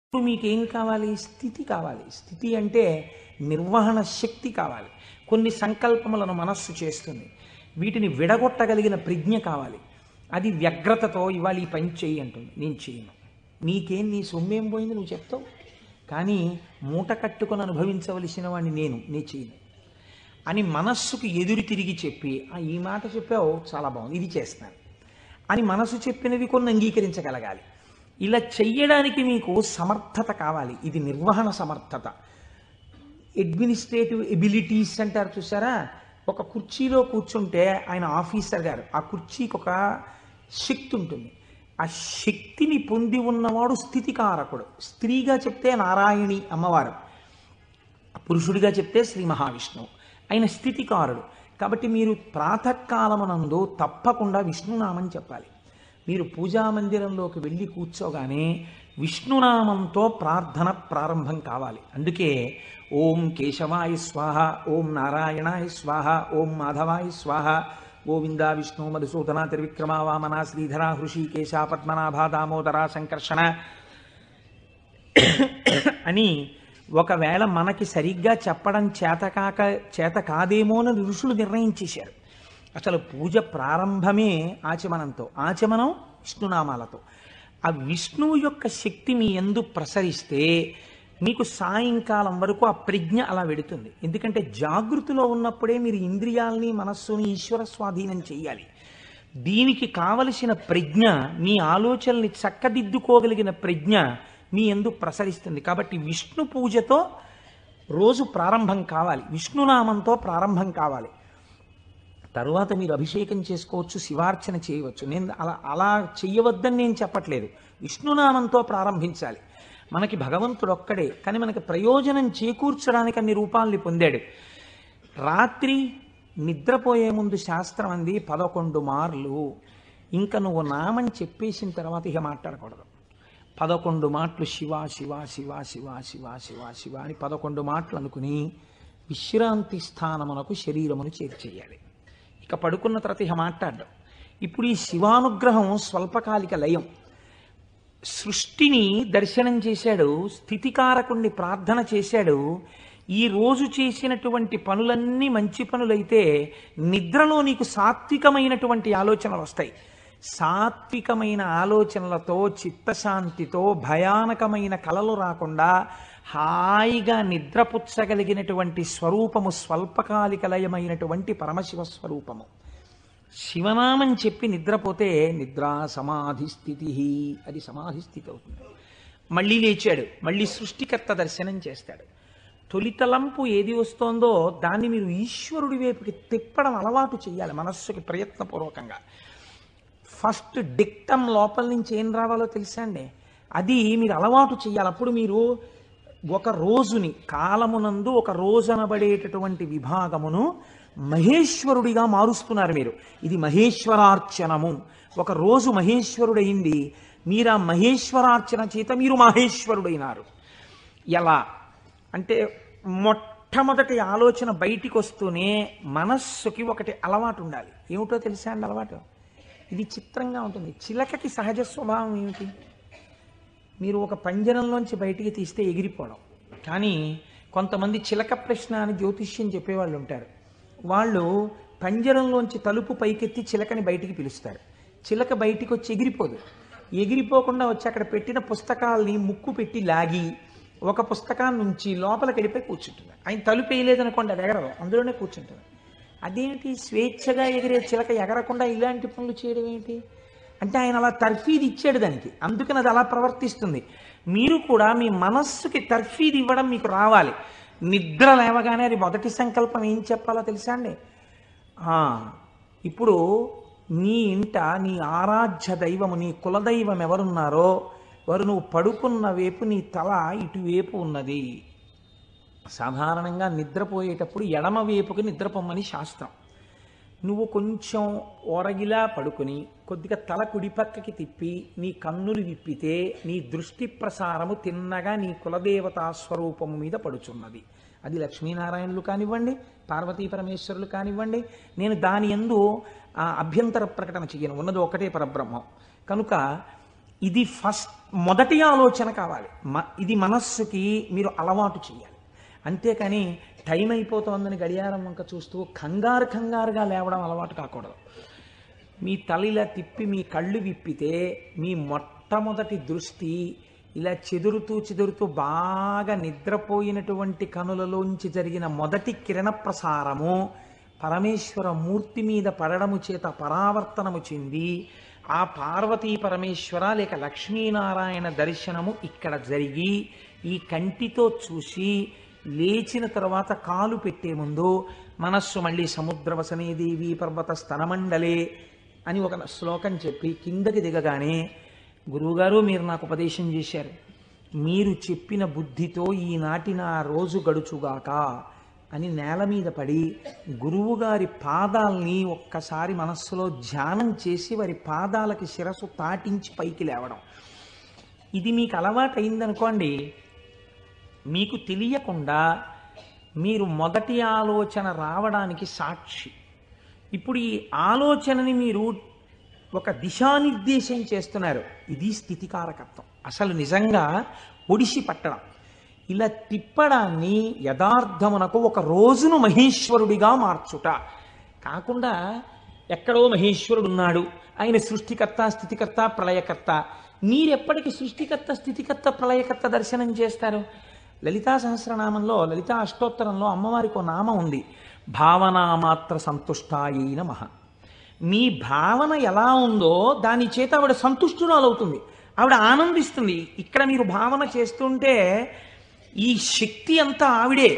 ఇప్పుడు మీకేం కావాలి? స్థితి కావాలి. స్థితి అంటే నిర్వహణ శక్తి కావాలి. కొన్ని సంకల్పములను మనస్సు చేస్తుంది. వీటిని విడగొట్టగలిగిన ప్రజ్ఞ కావాలి. అది వ్యగ్రతతో ఇవాళ ఈ పని చెయ్యి అంటుంది. నేను చేయను. నీకేం, నీ సొమ్మేం పోయింది నువ్వు చెప్తావు, కానీ మూట కట్టుకొని అనుభవించవలసిన వాడిని నేను చేయను అని మనస్సుకు ఎదురు తిరిగి చెప్పి, ఈ మాట చెప్పావు చాలా బాగుంది, ఇది చేస్తాను అని మనసు చెప్పినవి కొన్ని అంగీకరించగలగాలి. ఇలా చెయ్యడానికి మీకు సమర్థత కావాలి. ఇది నిర్వహణ సమర్థత. అడ్మినిస్ట్రేటివ్ ఎబిలిటీస్ అంటారు చూసారా? ఒక కుర్చీలో కూర్చుంటే ఆయన ఆఫీసర్ గారు, ఆ కుర్చీకి ఒక శక్తి ఉంటుంది. ఆ శక్తిని పొంది ఉన్నవాడు స్థితికారకుడు. స్త్రీగా చెప్తే నారాయణి అమ్మవారు, పురుషుడిగా చెప్తే శ్రీ మహావిష్ణువు. ఆయన స్థితికారుడు. కాబట్టి మీరు ప్రాతకాలమునందు తప్పకుండా విష్ణునామం చెప్పాలి. మీరు పూజామందిరంలోకి వెళ్ళి కూర్చోగానే విష్ణునామంతో ప్రార్థన ప్రారంభం కావాలి. అందుకే ఓం కేశవాయ స్వాహ, ఓం నారాయణాయ స్వాహ, ఓం మాధవాయ స్వాహ, గోవింద విష్ణు మధుసూదన త్రివిక్రమ వామన శ్రీధర హృషికేశ పద్మనాభ దామోదర సంకర్షణ అని ఒకవేళ మనకి సరిగ్గా చెప్పడం చేత కాదేమో అని ఋషులు నిర్ణయించేశారు. అసలు పూజ ప్రారంభమే ఆచమనంతో, ఆచమనం విష్ణునామాలతో. ఆ విష్ణువు యొక్క శక్తి మీ యందు ప్రసరిస్తే మీకు సాయంకాలం వరకు ఆ ప్రజ్ఞ అలా వెడుతుంది. ఎందుకంటే జాగృతిలో ఉన్నప్పుడే మీరు ఇంద్రియాలని మనస్సుని ఈశ్వర స్వాధీనం చెయ్యాలి. దీనికి కావలసిన ప్రజ్ఞ, మీ ఆలోచనల్ని చక్కదిద్దుకోగలిగిన ప్రజ్ఞ మీ యందు ప్రసరిస్తుంది. కాబట్టి విష్ణు పూజతో రోజు ప్రారంభం కావాలి, విష్ణునామంతో ప్రారంభం కావాలి. తరువాత మీరు అభిషేకం చేసుకోవచ్చు, శివార్చన చేయవచ్చు. నేను అలా చెయ్యవద్దని నేను చెప్పట్లేదు. విష్ణునామంతో ప్రారంభించాలి. మనకి భగవంతుడు ఒక్కడే, కానీ మనకి ప్రయోజనం చేకూర్చడానికి అన్ని రూపాలని పొందాడు. రాత్రి నిద్రపోయే ముందు శాస్త్రం అంది 11 మార్లు. ఇంకా నువ్వు నామని చెప్పేసిన తర్వాత ఇక మాట్లాడకూడదు. 11 మాటలు శివ శివ శివ శివ శివ శివ శివ అని 11 మాటలు అనుకుని విశ్రాంతి స్థానమునకు శరీరమును చేర్చేయాలి. ఇక పడుకున్న తర్వాత ఇక మాట్లాడడం. ఇప్పుడు ఈ శివానుగ్రహం స్వల్పకాలిక లయం. సృష్టిని దర్శనం చేశాడు, స్థితికారకుణ్ణి ప్రార్థన చేశాడు. ఈ రోజు చేసినటువంటి పనులన్నీ మంచి పనులైతే నిద్రలో నీకు సాత్వికమైనటువంటి ఆలోచనలు వస్తాయి. సాత్వికమైన ఆలోచనలతో, చిత్తశాంతితో, భయానకమైన కలలు రాకుండా హాయిగా నిద్రపుచ్చగలిగినటువంటి స్వరూపము స్వల్పకాలిక లయమైనటువంటి పరమశివ స్వరూపము. శివనామం చెప్పి నిద్రపోతే నిద్రా సమాధి స్థితి, అది సమాధి స్థితి అవుతుంది. మళ్ళీ లేచాడు, మళ్ళీ సృష్టికర్త దర్శనం చేస్తాడు. తొలితలంపు ఏది వస్తోందో దాన్ని మీరు ఈశ్వరుడి వైపుకి తిప్పడం అలవాటు చేయాలి మనస్సుకి ప్రయత్నపూర్వకంగా. ఫస్ట్ డిక్టం లోపల నుంచి ఏం రావాలో తెలుసా అండి? అది మీరు అలవాటు చేయాలి. అప్పుడు మీరు ఒక రోజుని, కాలమునందు ఒక రోజు అనబడేటటువంటి విభాగమును మహేశ్వరుడిగా మారుస్తున్నారు మీరు. ఇది మహేశ్వరార్చనము. ఒక రోజు మహేశ్వరుడయింది. మీరు ఆ మహేశ్వరార్చన చేత మీరు మహేశ్వరుడైనారు. ఎలా అంటే మొట్టమొదటి ఆలోచన బయటికి వస్తూనే మనస్సుకి ఒకటి అలవాటు ఉండాలి. ఏమిటో తెలుసా అండి అలవాటు? ఇది చిత్రంగా ఉంటుంది. చిలకకి సహజ స్వభావం ఏమిటి? మీరు ఒక పంజరంలోంచి బయటికి తీస్తే ఎగిరిపోవడం. కానీ కొంతమంది చిలక ప్రశ్న అని జ్యోతిష్యం చెప్పేవాళ్ళు ఉంటారు. వాళ్ళు పంజరంలోంచి తలుపు పైకెత్తి చిలకని బయటికి పిలుస్తారు. చిలక బయటికి వచ్చి ఎగిరిపోదు. ఎగిరిపోకుండా వచ్చి అక్కడ పెట్టిన పుస్తకాలని ముక్కు పెట్టి లాగి ఒక పుస్తకాన్ని నుంచి లోపలికి వెళ్ళిపోయి కూర్చుంటుంది. ఆయన తలుపు వేయలేదనుకోండి, అది ఎగరదు, అందులోనే కూర్చుంటుంది. అదేంటి స్వేచ్ఛగా ఎగిరే చిలక ఎగరకుండా ఇలాంటి పనులు చేయడం ఏంటి అంటే ఆయన అలా తర్ఫీదు ఇచ్చాడు దానికి, అందుకని అది అలా ప్రవర్తిస్తుంది. మీరు కూడా మీ మనస్సుకి తర్ఫీదు ఇవ్వడం మీకు రావాలి. నిద్ర లేవగానే అది మొదటి సంకల్పం ఏం చెప్పాలో తెలుసా అండి? ఇప్పుడు నీ ఇంట నీ ఆరాధ్య దైవము, నీ కులదైవం ఎవరున్నారో వారు నువ్వు పడుకున్న వైపు నీ తల ఇటువైపు ఉన్నది. సాధారణంగా నిద్రపోయేటప్పుడు ఎడమ వైపుకి నిద్రపోమని శాస్త్రం. నువ్వు కొంచెం ఓరగిలా పడుకుని కొద్దిగా తల కుడిపక్కకి తిప్పి నీ కన్నులు విప్పితే నీ దృష్టి ప్రసారము తిన్నగా నీ కులదేవతా స్వరూపము మీద పడుచున్నది. అది లక్ష్మీనారాయణులు కానివ్వండి, పార్వతీ పరమేశ్వరులు కానివ్వండి. నేను దాని యందు అభ్యంతర ప్రకటన చెయ్యను, ఉన్నది ఒకటే పరబ్రహ్మం. కనుక ఇది ఫస్ట్ మొదటి ఆలోచన కావాలి. ఇది మనస్సుకి మీరు అలవాటు చేయాలి. అంతేకాని టైం అయిపోతోందని గడియారం వంక చూస్తూ కంగారుగా లేవడం అలవాటు కాకూడదు. మీ తల ఇలా తిప్పి మీ కళ్ళు విప్పితే మీ మొట్టమొదటి దృష్టి ఇలా చెదురుతూ బాగా నిద్రపోయినటువంటి కనులలోంచి జరిగిన మొదటి కిరణ ప్రసారము పరమేశ్వర మూర్తి మీద పడడము చేత పరావర్తనము చెంది ఆ పార్వతీ పరమేశ్వర లేక లక్ష్మీనారాయణ దర్శనము ఇక్కడ జరిగి ఈ కంటితో చూసి లేచిన తర్వాత కాలు పెట్టే ముందు మనస్సు మళ్ళీ సముద్రవసనే దేవి పర్వత స్తనమండలే అని ఒక శ్లోకం చెప్పి కిందకి దిగగానే, గురువుగారు మీరు నాకు ఉపదేశం చేశారు, మీరు చెప్పిన బుద్ధితో ఈనాటి నా రోజు గడుచుగాక అని నేల మీద పడి గురువుగారి పాదాల్ని ఒక్కసారి మనస్సులో ధ్యానం చేసి వారి పాదాలకి శిరస్సు తాటించి పైకి లేవడం. ఇది మీకు అలవాటు అయిందనుకోండి, మీకు తెలియకుండా మీరు మొదటి ఆలోచన రావడానికి సాక్షి. ఇప్పుడు ఈ ఆలోచనని మీరు ఒక దిశానిర్దేశం చేస్తున్నారు. ఇది స్థితికారకత్వం. అసలు నిజంగా ఒడిసి పట్టడం, ఇలా తిప్పడాన్ని యథార్థమునకు ఒక రోజును మహేశ్వరుడిగా మార్చుట కాకుండా ఎక్కడో మహేశ్వరుడు ఉన్నాడు, ఆయన సృష్టికర్త స్థితికర్త ప్రళయకర్త. మీరెప్పటికీ సృష్టికర్త స్థితికర్త ప్రళయకర్త దర్శనం చేస్తారు? లలితా సహస్రనామంలో లలితా అష్టోత్తరంలో అమ్మవారికి ఒక నామం ఉంది, భావనామాత్ర సంతుష్టాయై నమః. మీ భావన ఎలా ఉందో దాని చేత ఆవిడ సంతుష్టురాలవుతుంది, ఆవిడ ఆనందిస్తుంది. ఇక్కడ మీరు భావన చేస్తుంటే ఈ శక్తి అంతా ఆవిడే,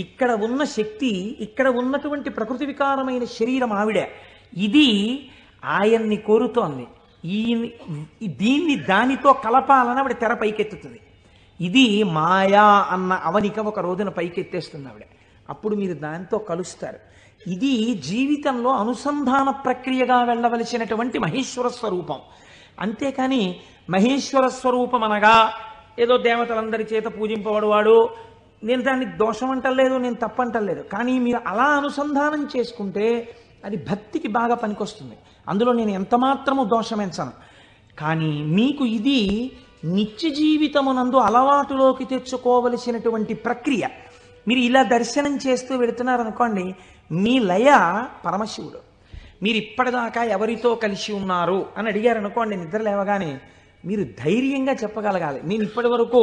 ఇక్కడ ఉన్న శక్తి, ఇక్కడ ఉన్నటువంటి ప్రకృతి వికారమైన శరీరం ఆవిడే. ఇది ఆయన్ని కోరుతోంది. దీన్ని దానితో కలపాలని ఆవిడ తెర పైకెత్తుతుంది. ఇది మాయా అన్న అవనిక ఒక రోజున పైకెత్తేస్తుంది ఆవిడ. అప్పుడు మీరు దాంతో కలుస్తారు. ఇది జీవితంలో అనుసంధాన ప్రక్రియగా వెళ్ళవలసినటువంటి మహేశ్వర స్వరూపం. అంతేకాని మహేశ్వర స్వరూపం అనగా ఏదో దేవతలందరి చేత పూజింపబడువాడు, నేను దాన్ని దోషం అంటలేదు, నేను తప్పంటలేదు. కానీ మీరు అలా అనుసంధానం చేసుకుంటే అది భక్తికి బాగా పనికొస్తుంది. అందులో నేను ఎంత మాత్రము దోషమెంచను. కానీ మీకు ఇది నిత్య జీవితమునందు అలవాటులోకి తెచ్చుకోవలసినటువంటి ప్రక్రియ. మీరు ఇలా దర్శనం చేస్తూ వెళుతున్నారనుకోండి, మీ లయ పరమశివుడు. మీరు ఇప్పటిదాకా ఎవరితో కలిసి ఉన్నారు అని అడిగారనుకోండి నిద్ర లేవగానే, మీరు ధైర్యంగా చెప్పగలగాలి, నేను ఇప్పటి వరకు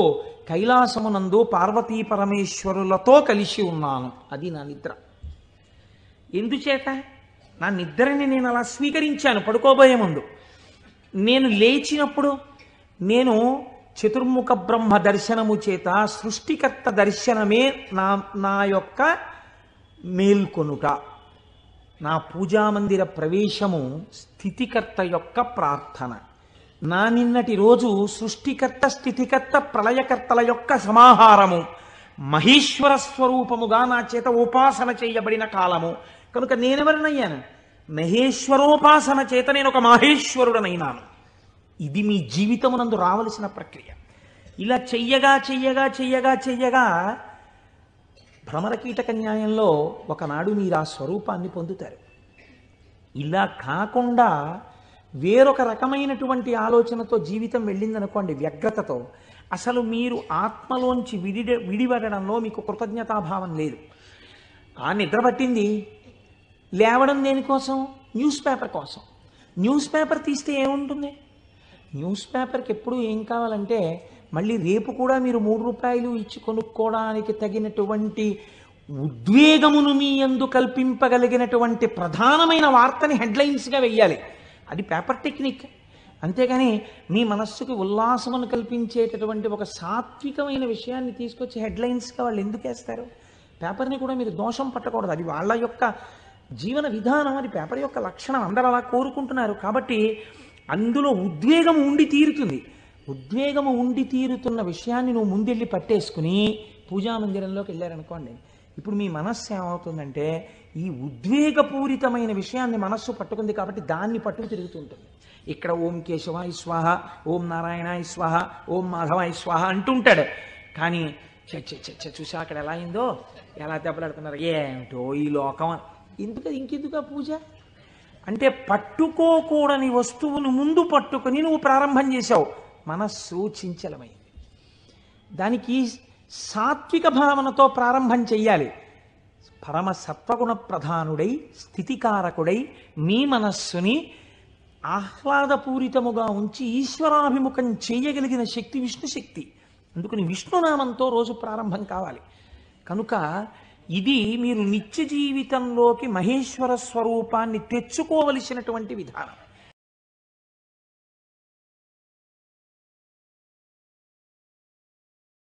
కైలాసమునందు పార్వతీ పరమేశ్వరులతో కలిసి ఉన్నాను. అది నా నిద్ర. ఎందుచేత? నా నిద్రని నేను అలా స్వీకరించాను పడుకోబోయే ముందు. నేను లేచినప్పుడు నేను చతుర్ముఖ బ్రహ్మ దర్శనము చేత సృష్టికర్త దర్శనమే నా యొక్క మేల్కొనుట. నా పూజామందిర ప్రవేశము స్థితికర్త యొక్క ప్రార్థన. నా నిన్నటి రోజు సృష్టికర్త స్థితికర్త ప్రళయకర్తల యొక్క సమాహారము, మహేశ్వర స్వరూపముగా నా చేత ఉపాసన చేయబడిన కాలము. కనుక నేనెవరినయ్యాను? మహేశ్వరోపాసన చేత నేను ఒక మహేశ్వరుడనైనాను. ఇది మీ జీవితమునందు రావలసిన ప్రక్రియ. ఇలా చెయ్యగా భ్రమరకీటక న్యాయంలో ఒకనాడు మీరు ఆ స్వరూపాన్ని పొందుతారు. ఇలా కాకుండా వేరొక రకమైనటువంటి ఆలోచనతో జీవితం వెళ్ళిందనుకోండి, వ్యగ్రతతో, అసలు మీరు ఆత్మలోంచి విడిపడడంలో మీకు కృతజ్ఞతాభావం లేదు. ఆ నిద్ర పట్టింది, లేవడం దేనికోసం? న్యూస్ పేపర్ కోసం. న్యూస్ పేపర్ తీస్తే ఏముంటుంది? న్యూస్ పేపర్కి ఎప్పుడు ఏం కావాలంటే మళ్ళీ రేపు కూడా మీరు 3 రూపాయలు ఇచ్చి కొనుక్కోవడానికి తగినటువంటి ఉద్వేగమును మీ యందు కల్పింపగలిగినటువంటి ప్రధానమైన వార్తని హెడ్లైన్స్గా వెయ్యాలి. అది పేపర్ టెక్నిక్. అంతేగాని మీ మనస్సుకి ఉల్లాసమును కల్పించేటటువంటి ఒక సాత్వికమైన విషయాన్ని తీసుకొచ్చి హెడ్లైన్స్గా వాళ్ళు ఎందుకు వేస్తారు? పేపర్ని కూడా మీరు దోషం పట్టకూడదు. అది వాళ్ళ యొక్క జీవన విధానం, అది పేపర్ యొక్క లక్షణం. అందరూ అలా కోరుకుంటున్నారు. కాబట్టి అందులో ఉద్వేగం ఉండి తీరుతుంది. ఉద్వేగము ఉండి తీరుతున్న విషయాన్ని నువ్వు ముందెళ్ళి పట్టేసుకుని పూజామందిరంలోకి వెళ్ళారనుకోండి, ఇప్పుడు మీ మనస్సు ఏమవుతుందంటే ఈ ఉద్వేగపూరితమైన విషయాన్ని మనస్సు పట్టుకుంది కాబట్టి దాన్ని పట్టుకు తిరుగుతుంటుంది. ఇక్కడ ఓం కేశవాయ స్వాహ, ఓం నారాయణాయ స్వాహ, ఓం మాధవాయ స్వాహ అంటుంటాడు. కానీ చూసా అక్కడ ఎలా అయిందో, ఎలా దెబ్బలాడుతున్నారు, ఏమిటో ఈ లోకం. ఇంకెందుకు ఆ పూజ? అంటే పట్టుకోకూడని వస్తువును ముందు పట్టుకొని నువ్వు ప్రారంభం చేశావు. మనస్సు చంచలమైంది. దానికి సాత్విక భావనతో ప్రారంభం చెయ్యాలి. పరమ సత్వగుణ ప్రధానుడై స్థితికారకుడై మీ మనస్సుని ఆహ్లాదపూరితముగా ఉంచి ఈశ్వరాభిముఖం చేయగలిగిన శక్తి విష్ణు శక్తి. అందుకని విష్ణునామంతో రోజు ప్రారంభం కావాలి. కనుక ఇది మీరు నిత్య జీవితంలోకి మహేశ్వర స్వరూపాన్ని తెచ్చుకోవలసినటువంటి విధానం.